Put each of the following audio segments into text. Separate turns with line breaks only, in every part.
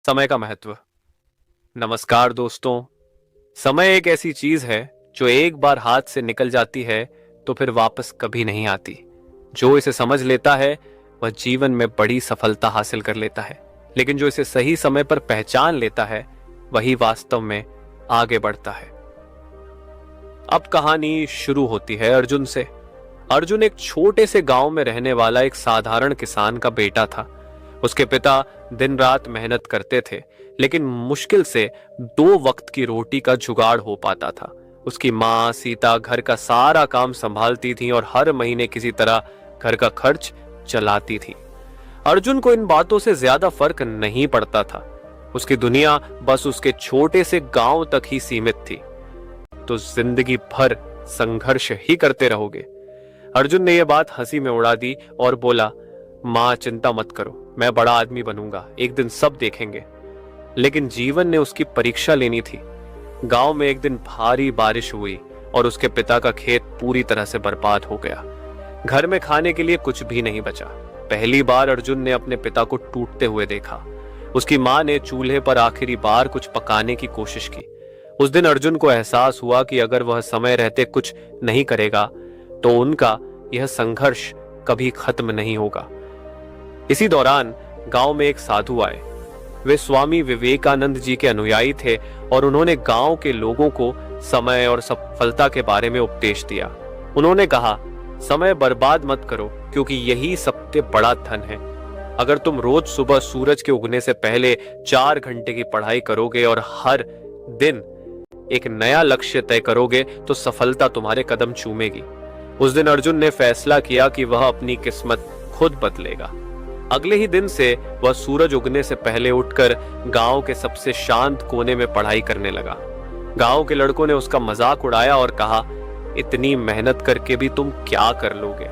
समय का महत्व। नमस्कार दोस्तों। समय एक ऐसी चीज है जो एक बार हाथ से निकल जाती है तो फिर वापस कभी नहीं आती। जो इसे समझ लेता है वह जीवन में बड़ी सफलता हासिल कर लेता है, लेकिन जो इसे सही समय पर पहचान लेता है वही वास्तव में आगे बढ़ता है। अब कहानी शुरू होती है अर्जुन से। अर्जुन एक छोटे से गांव में रहने वाला एक साधारण किसान का बेटा था। उसके पिता दिन रात मेहनत करते थे, लेकिन मुश्किल से 2 वक्त की रोटी का जुगाड़ हो पाता था। उसकी माँ सीता घर का सारा काम संभालती थी और हर महीने किसी तरह घर का खर्च चलाती थी। अर्जुन को इन बातों से ज्यादा फर्क नहीं पड़ता था। उसकी दुनिया बस उसके छोटे से गांव तक ही सीमित थी। तो जिंदगी भर संघर्ष ही करते रहोगे? अर्जुन ने यह बात हंसी में उड़ा दी और बोला, मां चिंता मत करो, मैं बड़ा आदमी बनूंगा, एक दिन सब देखेंगे। लेकिन जीवन ने उसकी परीक्षा लेनी थी। गांव में एक दिन भारी बारिश हुई और उसके पिता का खेत पूरी तरह से बर्बाद हो गया। घर में खाने के लिए कुछ भी नहीं बचा। पहली बार अर्जुन ने अपने पिता को टूटते हुए देखा। उसकी मां ने चूल्हे पर आखिरी बार कुछ पकाने की कोशिश की। उस दिन अर्जुन को एहसास हुआ कि अगर वह समय रहते कुछ नहीं करेगा तो उनका यह संघर्ष कभी खत्म नहीं होगा। इसी दौरान गांव में एक साधु आए। वे स्वामी विवेकानंद जी के अनुयायी थे और उन्होंने गांव के लोगों को समय और सफलता के बारे में उपदेश दिया। उन्होंने कहा, समय बर्बाद मत करो, क्योंकि यही सबसे बड़ा धन है। अगर तुम रोज सुबह सूरज के उगने से पहले 4 घंटे की पढ़ाई करोगे और हर दिन एक नया लक्ष्य तय करोगे तो सफलता तुम्हारे कदम चूमेगी। उस दिन अर्जुन ने फैसला किया कि वह अपनी किस्मत खुद बदलेगा। अगले ही दिन से वह सूरज उगने से पहले उठकर गांव के सबसे शांत कोने में पढ़ाई करने लगा। गांव के लड़कों ने उसका मजाक उड़ाया और कहा, इतनी मेहनत करके भी तुम क्या कर लोगे?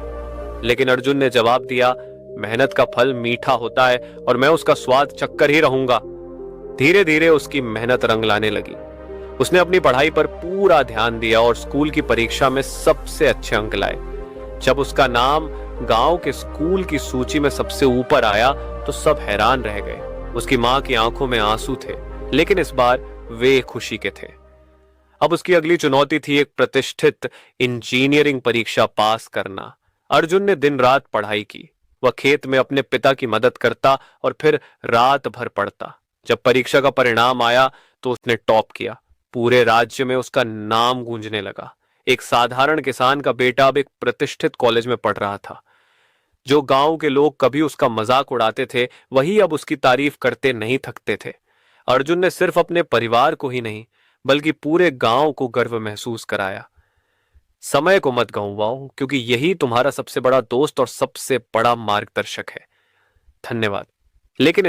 लेकिन अर्जुन ने जवाब दिया, मेहनत का फल मीठा होता है और मैं उसका स्वाद चखकर ही रहूंगा। धीरे धीरे उसकी मेहनत रंग लाने लगी। उसने अपनी पढ़ाई पर पूरा ध्यान दिया और स्कूल की परीक्षा में सबसे अच्छे अंक लाए। जब उसका नाम गांव के स्कूल की सूची में सबसे ऊपर आया तो सब हैरान रह गए। उसकी मां की आंखों में आंसू थे, लेकिन इस बार वे खुशी के थे। अब उसकी अगली चुनौती थी एक प्रतिष्ठित इंजीनियरिंग परीक्षा पास करना। अर्जुन ने दिन रात पढ़ाई की। वह खेत में अपने पिता की मदद करता और फिर रात भर पढ़ता। जब परीक्षा का परिणाम आया तो उसने टॉप किया। पूरे राज्य में उसका नाम गूंजने लगा। एक साधारण किसान का बेटा अब एक प्रतिष्ठित कॉलेज में पढ़ रहा था। जो गांव के लोग कभी उसका मजाक उड़ाते थे, वही अब उसकी तारीफ करते नहीं थकते थे। अर्जुन ने सिर्फ अपने परिवार को ही नहीं, बल्कि पूरे गांव को गर्व महसूस कराया। समय को मत गंवाओ, क्योंकि यही तुम्हारा सबसे बड़ा दोस्त और सबसे बड़ा मार्गदर्शक है। धन्यवाद। लेकिन